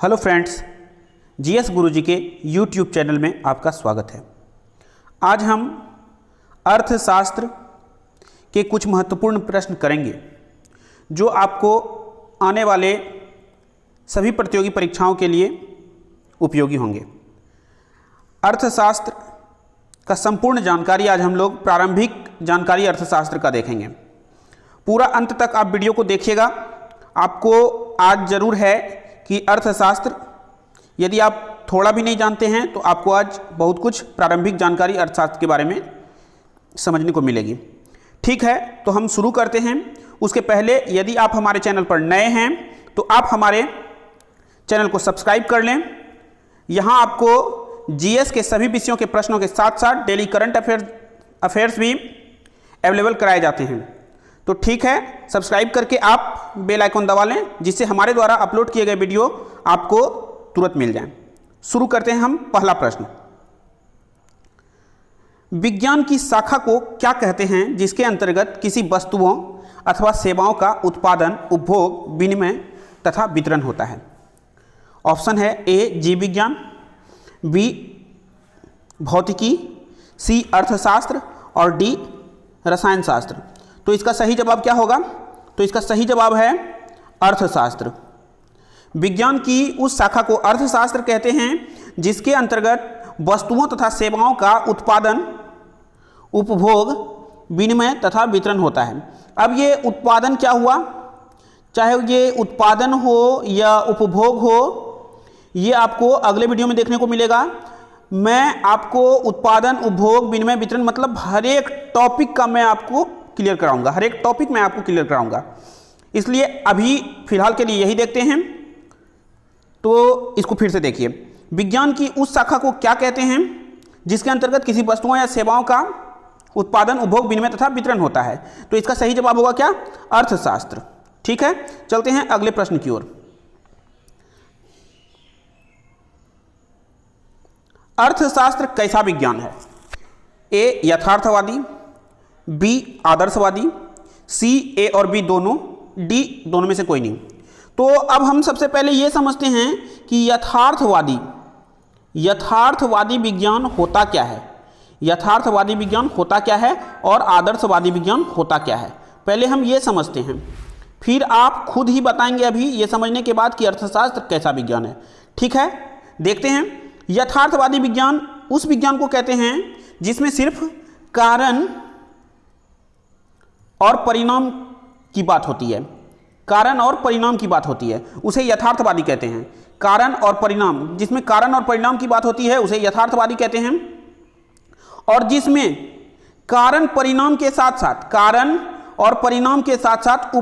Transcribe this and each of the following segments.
Hello friends, GS गुरुजी के YouTube channel में आपका स्वागत है। आज हम अर्थशास्त्र के कुछ महत्वपूर्ण प्रश्न करेंगे जो आपको आने वाले सभी प्रतियोगी परीक्षाओं के लिए उपयोगी होंगे। अर्थशास्त्र का संपूर्ण जानकारी आज हम लोग प्रारंभिक जानकारी अर्थशास्त्र का देखेंगे। पूरा अंत तक आप वीडियो को देखिएगा। आपको आज ज़रूर है कि अर्थशास्त्र यदि आप थोड़ा भी नहीं जानते हैं तो आपको आज बहुत कुछ प्रारंभिक जानकारी अर्थशास्त्र के बारे में समझने को मिलेगी। ठीक है, तो हम शुरू करते हैं। उसके पहले यदि आप हमारे चैनल पर नए हैं तो आप हमारे चैनल को सब्सक्राइब कर लें। यहाँ आपको जीएस के सभी विषयों के प्रश्नों के साथ साथ डेली करंट अफेयर्स भी अवेलेबल कराए जाते हैं। तो ठीक है, सब्सक्राइब करके आप बेल आइकन दबा लें जिससे हमारे द्वारा अपलोड किए गए वीडियो आपको तुरंत मिल जाएं। शुरू करते हैं हम। पहला प्रश्न, विज्ञान की शाखा को क्या कहते हैं जिसके अंतर्गत किसी वस्तुओं अथवा सेवाओं का उत्पादन, उपभोग, विनिमय तथा वितरण होता है? ऑप्शन है ए जीव विज्ञान, बी भौतिकी, सी अर्थशास्त्र और डी रसायन शास्त्र। तो इसका सही जवाब क्या होगा? तो इसका सही जवाब है अर्थशास्त्र। विज्ञान की उस शाखा को अर्थशास्त्र कहते हैं जिसके अंतर्गत वस्तुओं तथा सेवाओं का उत्पादन, उपभोग, विनिमय तथा वितरण होता है। अब ये उत्पादन क्या हुआ, चाहे ये उत्पादन हो या उपभोग हो, ये आपको अगले वीडियो में देखने को मिलेगा। मैं आपको उत्पादन, उपभोग, विनिमय, वितरण मतलब हर एक टॉपिक का मैं आपको क्लियर कराऊंगा, हर एक टॉपिक मैं आपको क्लियर कराऊंगा। इसलिए अभी फिलहाल के लिए यही देखते हैं। तो इसको फिर से देखिए, विज्ञान की उस शाखा को क्या कहते हैं जिसके अंतर्गत किसी वस्तुओं या सेवाओं का उत्पादन, उपभोग, विनिमय तथा वितरण होता है? तो इसका सही जवाब होगा क्या? अर्थशास्त्र। ठीक है, चलते हैं अगले प्रश्न की ओर। अर्थशास्त्र कैसा विज्ञान है? ए यथार्थवादी, बी आदर्शवादी, सी ए और बी दोनों, डी दोनों में से कोई नहीं। तो अब हम सबसे पहले ये समझते हैं कि यथार्थवादी विज्ञान होता क्या है, यथार्थवादी विज्ञान होता क्या है और आदर्शवादी विज्ञान होता क्या है। पहले हम ये समझते हैं, फिर आप खुद ही बताएंगे अभी ये समझने के बाद कि अर्थशास्त्र कैसा विज्ञान है। ठीक है, देखते हैं। यथार्थवादी विज्ञान उस विज्ञान को कहते हैं जिसमें सिर्फ कारण और परिणाम की बात होती है, कारण और परिणाम की बात होती है, उसे यथार्थवादी कहते हैं। कारण और परिणाम, जिसमें कारण और परिणाम की बात होती है उसे यथार्थवादी कहते हैं। और जिसमें कारण परिणाम के साथ साथ, कारण और परिणाम के साथ साथ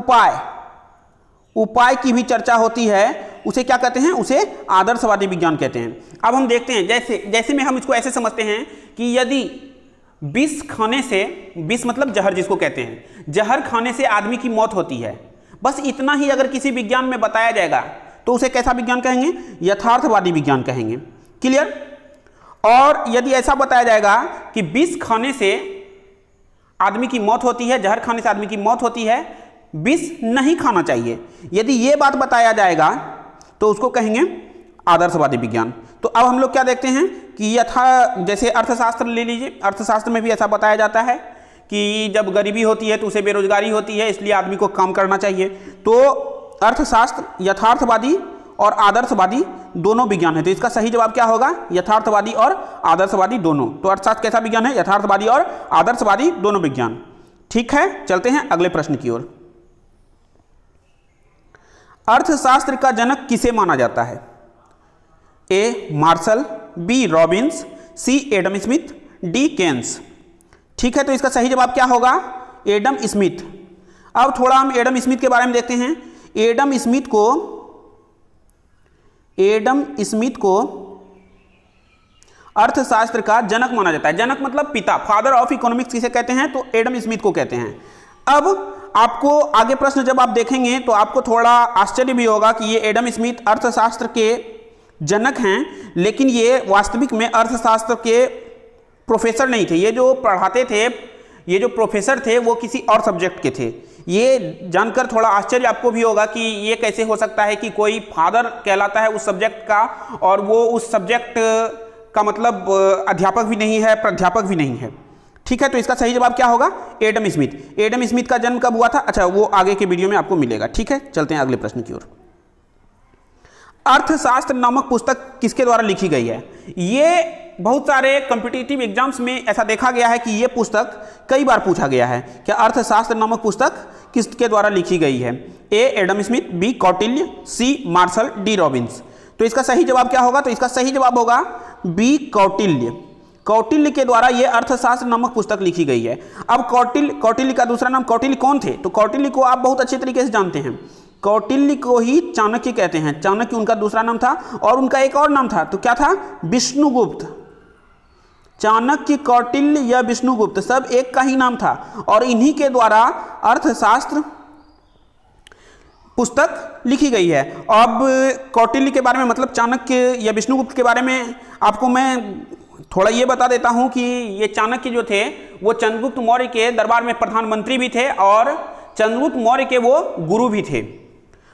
उपाय की भी चर्चा होती है, उसे क्या कहते हैं? उसे आदर्शवादी विज्ञान कहते हैं। अब हम देखते हैं, जैसे में हम इसको ऐसे समझते हैं कि यदि विष खाने से, विष मतलब जहर जिसको कहते हैं, जहर खाने से आदमी की मौत होती है, बस इतना ही अगर किसी विज्ञान में बताया जाएगा तो उसे कैसा विज्ञान कहेंगे? यथार्थवादी विज्ञान कहेंगे। क्लियर? और यदि ऐसा बताया जाएगा कि विष खाने से आदमी की मौत होती है, जहर खाने से आदमी की मौत होती है, विष नहीं खाना चाहिए, यदि ये बात बताया जाएगा तो उसको कहेंगे आदर्शवादी विज्ञान। तो अब हम लोग क्या देखते हैं कि जैसे अर्थशास्त्र ले लीजिए, अर्थशास्त्र में भी ऐसा बताया जाता है कि जब गरीबी होती है तो उसे बेरोजगारी होती है, इसलिए आदमी को काम करना चाहिए। तो अर्थशास्त्र यथार्थवादी और आदर्शवादी दोनों विज्ञान है। तो इसका सही जवाब क्या होगा? यथार्थवादी और आदर्शवादी दोनों। तो अर्थशास्त्र कैसा विज्ञान है? यथार्थवादी और आदर्शवादी दोनों विज्ञान। ठीक है, चलते हैं अगले प्रश्न की ओर। अर्थशास्त्र का जनक किसे माना जाता है? ए मार्शल, बी रॉबिन्स, सी एडम स्मिथ, डी केन्स। ठीक है, तो इसका सही जवाब क्या होगा? Adam Smith. अब थोड़ा हम एडम स्मिथ के बारे में देखते हैं। एडम स्मिथ को अर्थशास्त्र का जनक माना जाता है। जनक मतलब पिता, फादर ऑफ इकोनॉमिक्स किसे कहते हैं? तो एडम स्मिथ को कहते हैं। अब आपको आगे प्रश्न जब आप देखेंगे तो आपको थोड़ा आश्चर्य भी होगा कि ये एडम स्मिथ अर्थशास्त्र के जनक हैं, लेकिन ये वास्तविक में अर्थशास्त्र के प्रोफेसर नहीं थे। ये जो पढ़ाते थे, ये जो प्रोफेसर थे वो किसी और सब्जेक्ट के थे। ये जानकर थोड़ा आश्चर्य आपको भी होगा कि ये कैसे हो सकता है कि कोई फादर कहलाता है उस सब्जेक्ट का और वो उस सब्जेक्ट का मतलब अध्यापक भी नहीं है, प्राध्यापक भी नहीं है। ठीक है, तो इसका सही जवाब क्या होगा? Adam Smith. एडम स्मिथ का जन्म कब हुआ था? अच्छा, वो आगे के वीडियो में आपको मिलेगा। ठीक है, चलते हैं अगले प्रश्न की ओर। अर्थशास्त्र नामक पुस्तक किसके द्वारा लिखी गई है? ये बहुत सारे कॉम्पिटिटिव एग्जाम्स में ऐसा देखा गया है कि ये पुस्तक कई बार पूछा गया है। क्या अर्थशास्त्र नामक पुस्तक किसके द्वारा लिखी गई है? ए एडम स्मिथ, बी कौटिल्य, सी मार्शल, डी रॉबिन्स। तो इसका सही जवाब क्या होगा? तो इसका सही जवाब होगा बी कौटिल्य। कौटिल्य के द्वारा यह अर्थशास्त्र नामक पुस्तक लिखी गई है। अब कौटिल्य का दूसरा नाम कौटिल्य कौन थे? तो कौटिल्य को आप बहुत अच्छे तरीके से जानते हैं। कौटिल्य को ही चाणक्य कहते हैं। चाणक्य उनका दूसरा नाम था और उनका एक और नाम था, तो क्या था? विष्णुगुप्त। चाणक्य, कौटिल्य या विष्णुगुप्त सब एक का ही नाम था और इन्हीं के द्वारा अर्थशास्त्र पुस्तक लिखी गई है। अब कौटिल्य के बारे में मतलब चाणक्य या विष्णुगुप्त के बारे में आपको मैं थोड़ा ये बता देता हूं कि ये चाणक्य जो थे वो चंद्रगुप्त मौर्य के दरबार में प्रधानमंत्री भी थे और चंद्रगुप्त मौर्य के वो गुरु भी थे।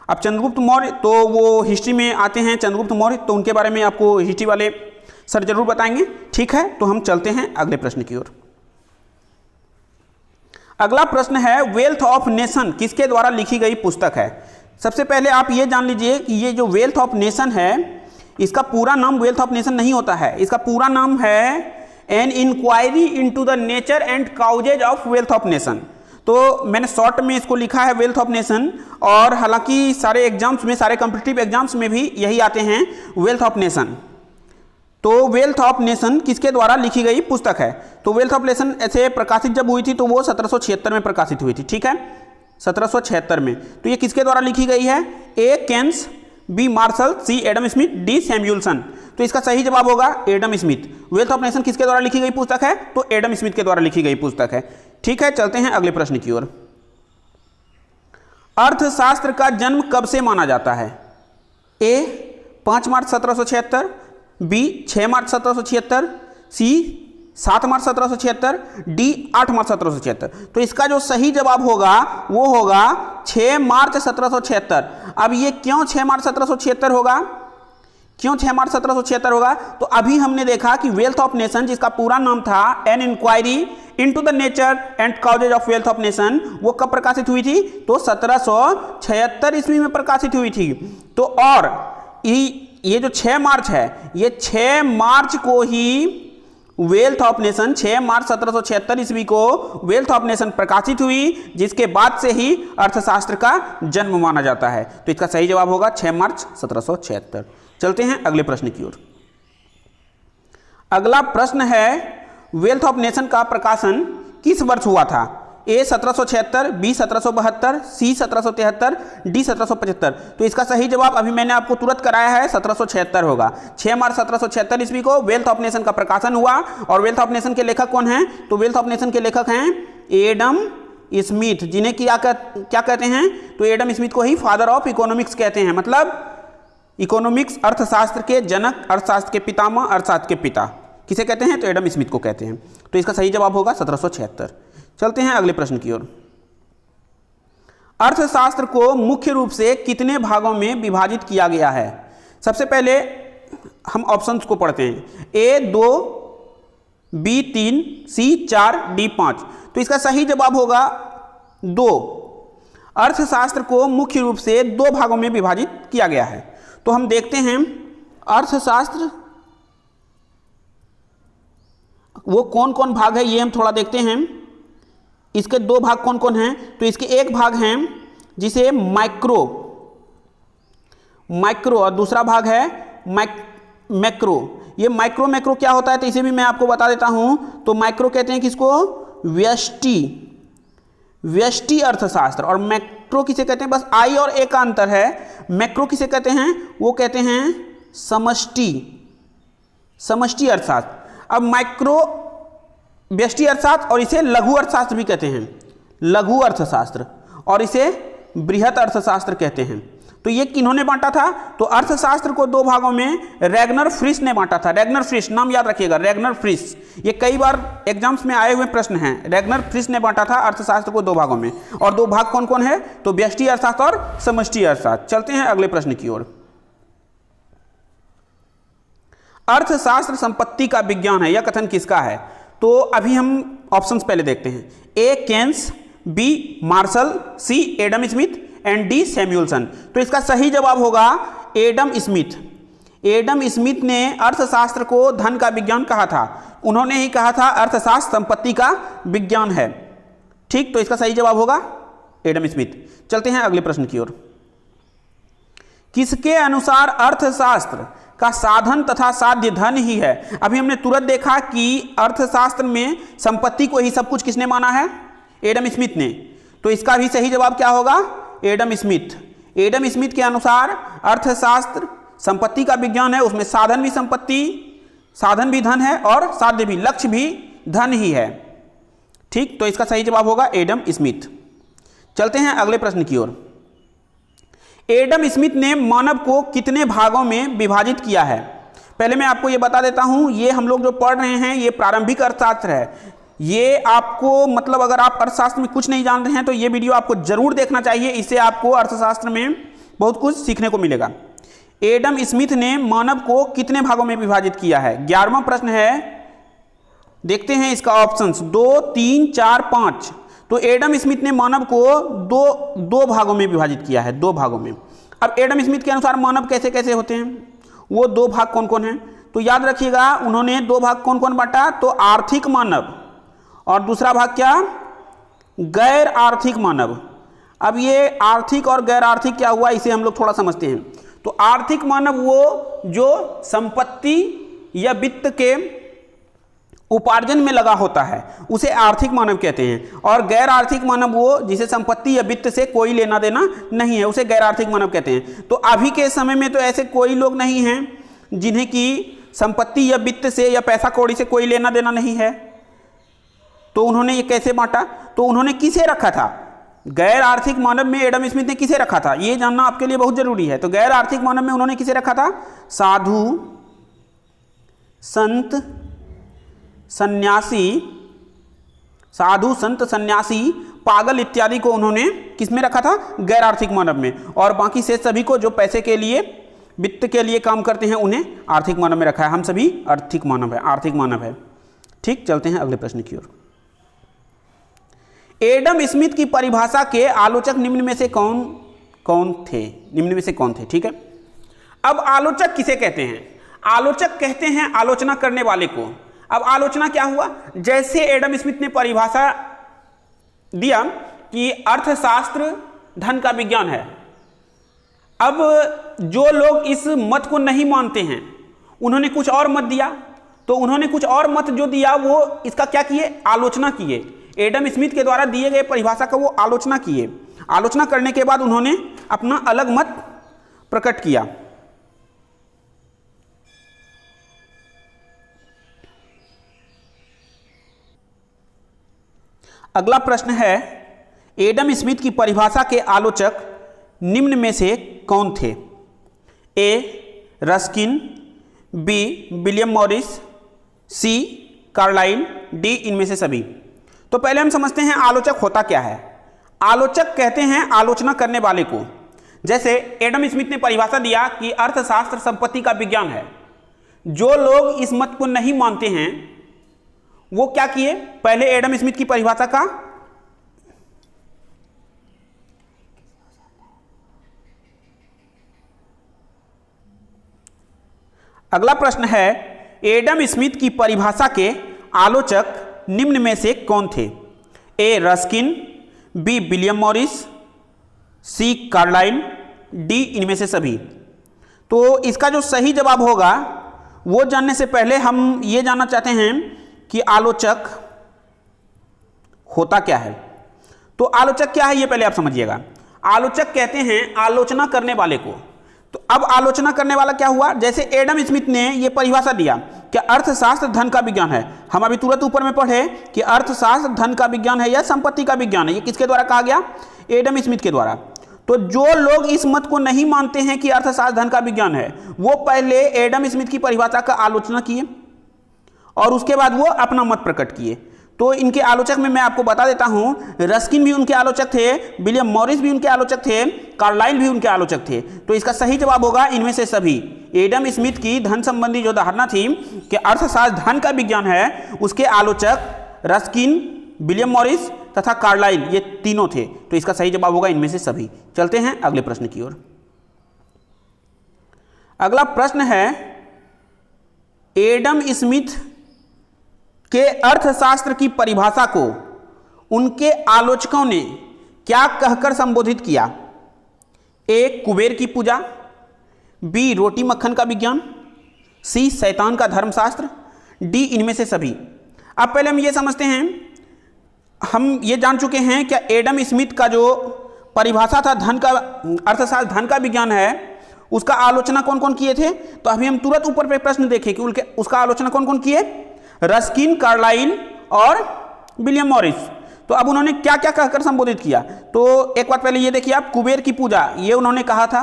अब चंद्रगुप्त मौर्य तो वो हिस्ट्री में आते हैं, चंद्रगुप्त मौर्य, तो उनके बारे में आपको हिस्ट्री वाले सर जरूर बताएंगे। ठीक है, तो हम चलते हैं अगले प्रश्न की ओर। अगला प्रश्न है वेल्थ ऑफ नेशन किसके द्वारा लिखी गई पुस्तक है? सबसे पहले आप ये जान लीजिए कि ये जो वेल्थ ऑफ नेशन है इसका पूरा नाम वेल्थ ऑफ नेशन नहीं होता है। इसका पूरा नाम है an inquiry into the nature and causes of wealth of nation. तो मैंने शॉर्ट में इसको लिखा है वेल्थ ऑफ नेशन, और हालांकि सारे एग्जाम्स में, सारे कॉम्पिटिटिव एग्जाम्स में भी यही आते हैं वेल्थ ऑफ नेशन। तो वेल्थ ऑफ नेशन किसके द्वारा लिखी गई पुस्तक है? तो वेल्थ ऑफ नेशन ऐसे प्रकाशित जब हुई थी तो वो 1776 में प्रकाशित हुई थी। ठीक है, 1776 में। तो ये किसके द्वारा लिखी गई है? ए Keynes, B Marshall, C Adam Smith, D Samuelson. तो इसका सही जवाब होगा Adam Smith. Wealth of nation किसके द्वारा लिखी गई पुस्तक है? तो एडम स्मिथ के द्वारा लिखी गई पुस्तक है। ठीक है, चलते हैं अगले प्रश्न की ओर। अर्थशास्त्र का जन्म कब से माना जाता है? ए 5 मार्च 1776, बी 6 मार्च 1776, सी 7 मार्च 1776, डी 8 मार्च 1776। तो इसका जो सही जवाब होगा वो होगा 6 मार्च 1776। अब ये क्यों 6 मार्च 1776 होगा? क्यों 6 मार्च 1776 होगा? तो अभी हमने देखा कि वेल्थ ऑफ नेशन जिसका पूरा नाम था an inquiry into the nature and causes of wealth of nation, वो कब प्रकाशित हुई थी? तो 1776 ईस्वी में प्रकाशित हुई थी। तो और ये जो 6 मार्च है, ये 6 मार्च को ही वेल्थ ऑफ नेशन, 6 मार्च 1776 ईस्वी को वेल्थ ऑफ नेशन प्रकाशित हुई, जिसके बाद से ही अर्थशास्त्र का जन्म माना जाता है। तो इसका सही जवाब होगा 6 मार्च 1776। चलते हैं अगले प्रश्न की ओर। अगला प्रश्न है वेल्थ ऑफ नेशन का प्रकाशन किस वर्ष हुआ था? ए 1776, बी 1772, सी 1773, डी 1775। तो इसका सही जवाब अभी मैंने आपको तुरंत कराया है, 1776 होगा। 6 मार्च 1776 ईस्वी को वेल्थ ऑफ नेशन का प्रकाशन हुआ। और वेल्थ ऑफ नेशन के लेखक कौन हैं? तो वेल्थ ऑफ नेशन के लेखक हैं एडम स्मिथ, जिन्हें क्या कहते हैं? तो एडम स्मिथ को ही फादर ऑफ इकोनॉमिक्स कहते हैं। मतलब इकोनॉमिक्स, अर्थशास्त्र के जनक, अर्थशास्त्र के पितामह, अर्थशास्त्र के पिता किसे कहते हैं? तो एडम स्मिथ को कहते हैं। तो इसका सही जवाब होगा 1776। चलते हैं अगले प्रश्न की ओर। अर्थशास्त्र को मुख्य रूप से कितने भागों में विभाजित किया गया है? सबसे पहले हम ऑप्शंस को पढ़ते हैं। ए 2, बी 3, सी 4, डी 5। तो इसका सही जवाब होगा 2। अर्थशास्त्र को मुख्य रूप से 2 भागों में विभाजित किया गया है। तो हम देखते हैं अर्थशास्त्र वो कौन कौन भाग है, ये हम थोड़ा देखते हैं। इसके 2 भाग कौन कौन हैं? तो इसके एक भाग हैं जिसे माइक्रो और दूसरा भाग है मैक्रो। ये माइक्रो क्या होता है? तो इसे भी मैं आपको बता देता हूं। तो माइक्रो कहते हैं किसको? व्यष्टि अर्थशास्त्र। और मैक्रो किसे कहते हैं? बस आई और ए का अंतर है। मैक्रो किसे कहते हैं? वो कहते हैं समष्टि अर्थशास्त्र। अब माइक्रो व्यष्टि अर्थशास्त्र, और इसे लघु अर्थशास्त्र भी कहते हैं, लघु अर्थशास्त्र, और इसे बृहत अर्थशास्त्र कहते हैं। तो ये किन्होंने बांटा था? तो अर्थशास्त्र को दो भागों में रैगनर फ्रिश ने बांटा था। रैगनर फ्रिश नाम याद रखिएगा, रैगनर फ्रिश, ये कई बार एग्जाम्स में आए हुए प्रश्न हैं। रैगनर फ्रिश ने बांटा था अर्थशास्त्र को दो भागों में। और दो भाग कौन कौन है? तो व्यष्टि अर्थशास्त्र और समष्टि अर्थशास्त्र। चलते हैं अगले प्रश्न की ओर। अर्थशास्त्र संपत्ति का विज्ञान है, यह कथन किसका है? तो अभी हम ऑप्शंस पहले देखते हैं। A Keynes, B Marshall, C Adam Smith and D Samuelson. तो इसका सही जवाब होगा एडम स्मिथ। एडम स्मिथ ने अर्थशास्त्र को धन का विज्ञान कहा था। उन्होंने ही कहा था अर्थशास्त्र संपत्ति का विज्ञान है। ठीक, तो इसका सही जवाब होगा एडम स्मिथ। चलते हैं अगले प्रश्न की ओर। किसके अनुसार अर्थशास्त्र का साधन तथा साध्य धन ही है? अभी हमने तुरंत देखा कि अर्थशास्त्र में संपत्ति को ही सब कुछ किसने माना है? एडम स्मिथ ने। तो इसका भी सही जवाब क्या होगा? Adam Smith. एडम स्मिथ के अनुसार अर्थशास्त्र संपत्ति का विज्ञान है, उसमें साधन भी संपत्ति, साधन भी धन है और साध्य भी, लक्ष्य भी धन ही है। ठीक, तो इसका सही जवाब होगा एडम स्मिथ। चलते हैं अगले प्रश्न की ओर। एडम स्मिथ ने मानव को कितने भागों में विभाजित किया है? पहले मैं आपको ये बता देता हूं, ये हम लोग जो पढ़ रहे हैं ये प्रारंभिक अर्थशास्त्र है। ये आपको मतलब अगर आप अर्थशास्त्र में कुछ नहीं जान रहे हैं तो ये वीडियो आपको जरूर देखना चाहिए, इससे आपको अर्थशास्त्र में बहुत कुछ सीखने को मिलेगा। एडम स्मिथ ने मानव को कितने भागों में विभाजित किया है? 11वां प्रश्न है, देखते हैं इसका ऑप्शंस 2, 3, 4, 5। तो एडम स्मिथ ने मानव को दो भागों में विभाजित किया है, दो भागों में। अब एडम स्मिथ के अनुसार मानव कैसे कैसे होते हैं, वो दो भाग कौन कौन हैं? तो याद रखिएगा उन्होंने दो भाग कौन कौन बांटा? तो आर्थिक मानव और दूसरा भाग क्या? गैर आर्थिक मानव। अब ये आर्थिक और गैर आर्थिक क्या हुआ, इसे हम लोग थोड़ा समझते हैं। तो आर्थिक मानव वो जो संपत्ति या वित्त के उपार्जन में लगा होता है उसे आर्थिक मानव कहते हैं, और गैर आर्थिक मानव वो जिसे संपत्ति या वित्त से कोई लेना देना नहीं है, उसे गैर आर्थिक मानव कहते हैं। तो अभी के समय में तो ऐसे कोई लोग नहीं हैं जिन्हें कि संपत्ति या वित्त से या पैसा कौड़ी से कोई लेना देना नहीं है। तो उन्होंने ये कैसे बांटा? तो उन्होंने किसे रखा था? गैर आर्थिक मानव में एडम स्मिथ ने किसे रखा था, ये जानना आपके लिए बहुत जरूरी है। तो गैर आर्थिक मानव में उन्होंने किसे रखा था? साधु, संत, सन्यासी, साधु, संत, सन्यासी, पागल इत्यादि को उन्होंने किसमें रखा था? गैर आर्थिक मानव में। और बाकी से सभी को जो पैसे के लिए, वित्त के लिए काम करते हैं उन्हें आर्थिक मानव में रखा है। हम सभी आर्थिक मानव है, आर्थिक मानव है। ठीक, चलते हैं अगले प्रश्न की ओर। एडम स्मिथ की परिभाषा के आलोचक निम्न में से कौन कौन थे? निम्न में से कौन थे? ठीक है, अब आलोचक किसे कहते हैं? आलोचक कहते हैं आलोचना करने वाले को। अब आलोचना क्या हुआ? जैसे एडम स्मिथ ने परिभाषा दिया कि अर्थशास्त्र धन का विज्ञान है, अब जो लोग इस मत को नहीं मानते हैं उन्होंने कुछ और मत दिया। तो उन्होंने कुछ और मत जो दिया वो इसका क्या किए? आलोचना किए। एडम स्मिथ के द्वारा दिए गए परिभाषा का वो आलोचना किए। आलोचना करने के बाद उन्होंने अपना अलग मत प्रकट किया। अगला प्रश्न है, एडम स्मिथ की परिभाषा के आलोचक निम्न में से कौन थे? ए रस्किन, बी विलियम मॉरिस, सी कार्लाइल, डी इनमें से सभी। तो पहले हम समझते हैं आलोचक होता क्या है। आलोचक कहते हैं आलोचना करने वाले को। जैसे एडम स्मिथ ने परिभाषा दिया कि अर्थशास्त्र संपत्ति का विज्ञान है, जो लोग इस मत को नहीं मानते हैं वो क्या किए? पहले एडम स्मिथ की परिभाषा का अगला प्रश्न है, एडम स्मिथ की परिभाषा के आलोचक निम्न में से कौन थे? ए रस्किन, बी विलियम मॉरिस, सी कार्लाइल, डी इनमें से सभी। तो इसका जो सही जवाब होगा वो जानने से पहले हम ये जानना चाहते हैं कि आलोचक होता क्या है। तो आलोचक क्या है ये पहले आप समझिएगा। आलोचक कहते हैं आलोचना करने वाले को। तो अब आलोचना करने वाला क्या हुआ? जैसे एडम स्मिथ ने यह परिभाषा दिया कि अर्थशास्त्र धन का विज्ञान है। हम अभी तुरंत ऊपर में पढ़े कि अर्थशास्त्र धन का विज्ञान है या संपत्ति का विज्ञान है। ये किसके द्वारा कहा गया? एडम स्मिथ के द्वारा। तो जो लोग इस मत को नहीं मानते हैं कि अर्थशास्त्र धन का विज्ञान है, वो पहले एडम स्मिथ की परिभाषा का आलोचना किए और उसके बाद वो अपना मत प्रकट किए। तो इनके आलोचक में मैं आपको बता देता हूं, रस्किन भी उनके आलोचक थे, विलियम मॉरिस भी उनके आलोचक थे, कार्लाइल भी उनके आलोचक थे। तो इसका सही जवाब होगा इनमें से सभी। एडम स्मिथ की धन संबंधी जो धारणा थी कि अर्थशास्त्र धन का विज्ञान है, उसके आलोचक रस्किन, विलियम मॉरिस तथा कार्लाइल, ये तीनों थे। तो इसका सही जवाब होगा इनमें से सभी। चलते हैं अगले प्रश्न की ओर। अगला प्रश्न है, एडम स्मिथ के अर्थशास्त्र की परिभाषा को उनके आलोचकों ने क्या कहकर संबोधित किया? ए, कुबेर की पूजा, बी, रोटी मक्खन का विज्ञान, सी, शैतान का धर्मशास्त्र, डी, इनमें से सभी। अब पहले हम ये समझते हैं, हम ये जान चुके हैं कि एडम स्मिथ का जो परिभाषा था धन का, अर्थशास्त्र धन का विज्ञान है, उसका आलोचना कौन कौन किए थे। तो अभी हम तुरंत ऊपर पे प्रश्न देखें कि उसका आलोचना कौन कौन किए, रस्किन, कार्लाइल और विलियम मॉरिस। तो अब उन्होंने क्या क्या कहकर संबोधित किया, तो एक बार पहले ये देखिए आप, कुबेर की पूजा ये उन्होंने कहा था,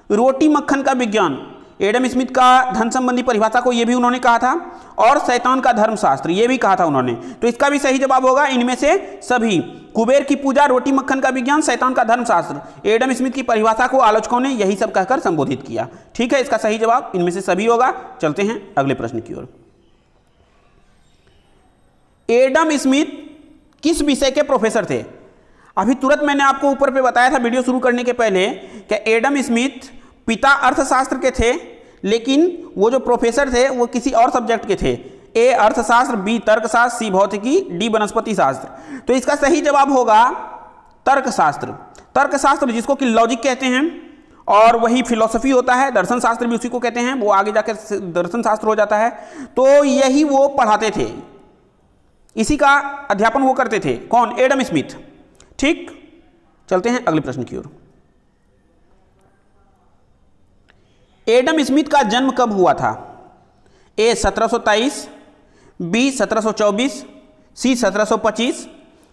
रोटी मक्खन का विज्ञान एडम स्मिथ का धन संबंधी परिभाषा को ये भी उन्होंने कहा था, और शैतान का धर्मशास्त्र ये भी कहा था उन्होंने। तो इसका भी सही जवाब होगा इनमें से सभी। कुबेर की पूजा, रोटी मक्खन का विज्ञान, शैतान का धर्मशास्त्र, एडम स्मिथ की परिभाषा को आलोचकों ने यही सब कहकर संबोधित किया। ठीक है, इसका सही जवाब इनमें से सभी होगा। चलते हैं अगले प्रश्न की ओर। एडम स्मिथ किस विषय के प्रोफेसर थे? अभी तुरंत मैंने आपको ऊपर पे बताया था वीडियो शुरू करने के पहले कि एडम स्मिथ पिता अर्थशास्त्र के थे, लेकिन वो जो प्रोफेसर थे वो किसी और सब्जेक्ट के थे। ए, अर्थशास्त्र, बी, तर्कशास्त्र, सी, भौतिकी, डी, वनस्पति शास्त्र। तो इसका सही जवाब होगा तर्कशास्त्र। तर्कशास्त्र जिसको कि लॉजिक कहते हैं, और वही फिलॉसफी होता है, दर्शन शास्त्र भी उसी को कहते हैं, वो आगे जाकर दर्शन शास्त्र हो जाता है। तो यही वो पढ़ाते थे, इसी का अध्यापन वो करते थे। कौन? Adam Smith. ठीक, चलते हैं अगले प्रश्न की ओर। एडम स्मिथ का जन्म कब हुआ था? ए, 1723, बी, 1724, सी, 1725,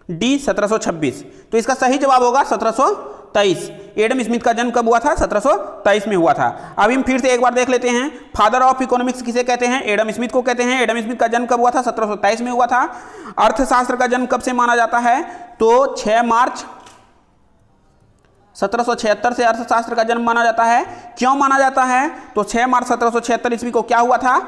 डी, 1726। तो इसका सही जवाब होगा 1723। एडम स्मिथ का जन्म कब हुआ था? 1723 में हुआ था। अभी हम फिर से एक बार देख लेते हैं, फादर ऑफ इकोनॉमिक्स किसे कहते हैं? एडम स्मिथ को कहते हैं। एडम स्मिथ का जन्म कब हुआ था? 1723 में हुआ था। अर्थशास्त्र का जन्म कब से माना जाता है? तो 6 मार्च 1776 से अर्थशास्त्र का जन्म माना जाता है। क्यों माना जाता है? तो 6 मार्च 1776 ईस्वी को क्या हुआ था?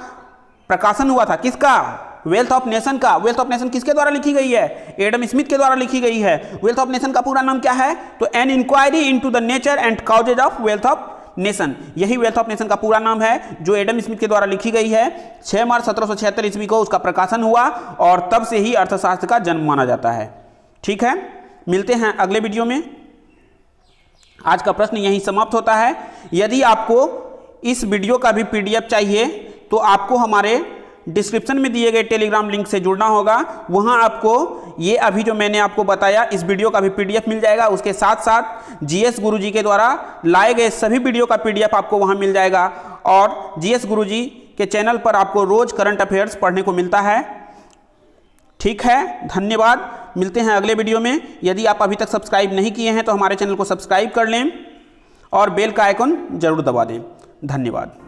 प्रकाशन हुआ था। किसका? वेल्थ ऑफ नेशन का। वेल्थ ऑफ नेशन किसके द्वारा लिखी गई है? एडम स्मिथ के द्वारा लिखी गई है। वेल्थ ऑफ नेशन का पूरा नाम क्या है? तो an inquiry into the nature and causes of wealth of nation, यही वेल्थ ऑफ नेशन का पूरा नाम है, जो एडम स्मिथ के द्वारा लिखी गई है। 6 मार्च 1776 ईस्वी को उसका प्रकाशन हुआ और तब से ही अर्थशास्त्र का जन्म माना जाता है। ठीक है, मिलते हैं अगले वीडियो में। आज का प्रश्न यहीं समाप्त होता है। यदि आपको इस वीडियो का भी पीडीएफ चाहिए तो आपको हमारे डिस्क्रिप्शन में दिए गए टेलीग्राम लिंक से जुड़ना होगा। वहां आपको ये अभी जो मैंने आपको बताया इस वीडियो का भी पीडीएफ मिल जाएगा। उसके साथ साथ जीएस गुरुजी के द्वारा लाए गए सभी वीडियो का पीडीएफ आपको वहां मिल जाएगा। और जीएस गुरुजी के चैनल पर आपको रोज करंट अफेयर्स पढ़ने को मिलता है। ठीक है, धन्यवाद। मिलते हैं अगले वीडियो में। यदि आप अभी तक सब्सक्राइब नहीं किए हैं तो हमारे चैनल को सब्सक्राइब कर लें और बेल का आइकन जरूर दबा दें। धन्यवाद।